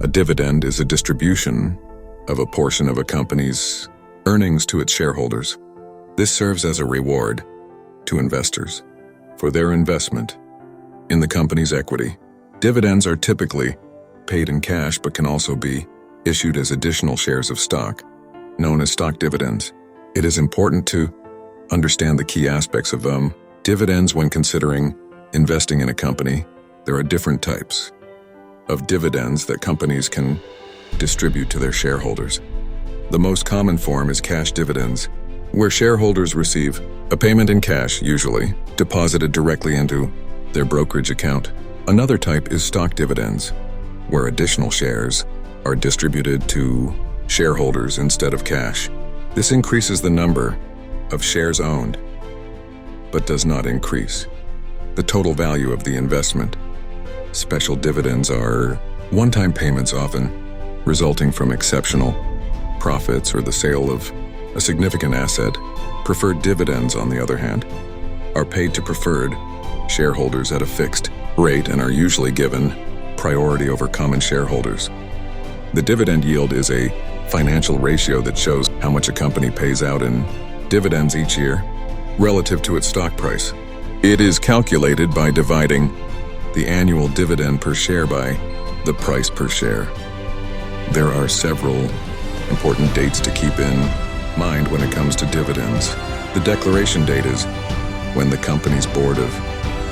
A dividend is a distribution of a portion of a company's earnings to its shareholders. This serves as a reward to investors for their investment in the company's equity. Dividends are typically paid in cash but can also be issued as additional shares of stock, known as stock dividends. It is important to understand the key aspects of dividends when considering investing in a company. There are different types of dividends that companies can distribute to their shareholders. The most common form is cash dividends, where shareholders receive a payment in cash, usually deposited directly into their brokerage account. Another type is stock dividends, where additional shares are distributed to shareholders instead of cash. This increases the number of shares owned, but does not increase the total value of the investment. Special dividends are one-time payments, often resulting from exceptional profits or the sale of a significant asset. Preferred dividends, on the other hand, are paid to preferred shareholders at a fixed rate and are usually given priority over common shareholders. The dividend yield is a financial ratio that shows how much a company pays out in dividends each year relative to its stock price. It is calculated by dividing the annual dividend per share by the price per share. There are several important dates to keep in mind when it comes to dividends. The declaration date is when the company's board of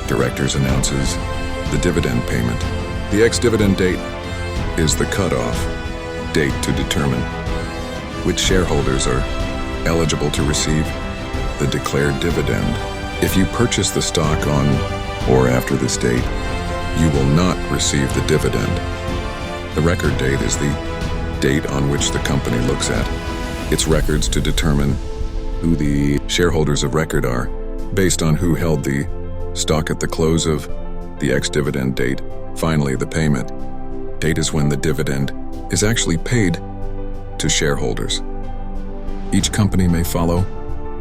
directors announces the dividend payment. The ex-dividend date is the cutoff date to determine which shareholders are eligible to receive the declared dividend. If you purchase the stock on or after this date, you will not receive the dividend. The record date is the date on which the company looks at its records to determine who the shareholders of record are, based on who held the stock at the close of the ex-dividend date. Finally, the payment date is when the dividend is actually paid to shareholders. Each company may follow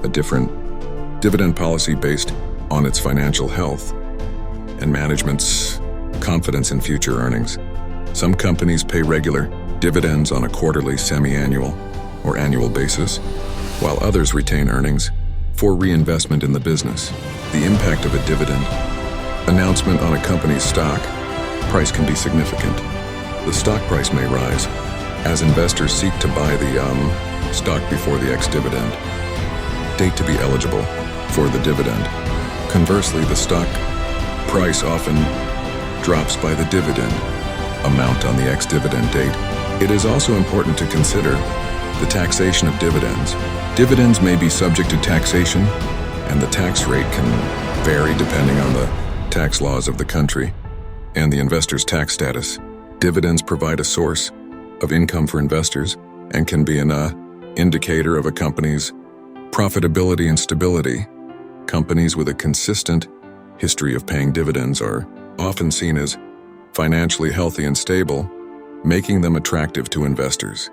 a different dividend policy based on its financial health and management's confidence in future earnings. Some companies pay regular dividends on a quarterly, semi-annual, or annual basis, while others retain earnings for reinvestment in the business. The impact of a dividend announcement on a company's stock price can be significant. The stock price may rise as investors seek to buy the stock before the ex-dividend date to be eligible for the dividend. Conversely, the stock price often drops by the dividend amount on the ex-dividend date. It is also important to consider the taxation of dividends. Dividends may be subject to taxation, and the tax rate can vary depending on the tax laws of the country and the investor's tax status. Dividends provide a source of income for investors and can be an indicator of a company's profitability and stability. Companies with a consistent history of paying dividends are often seen as financially healthy and stable, making them attractive to investors.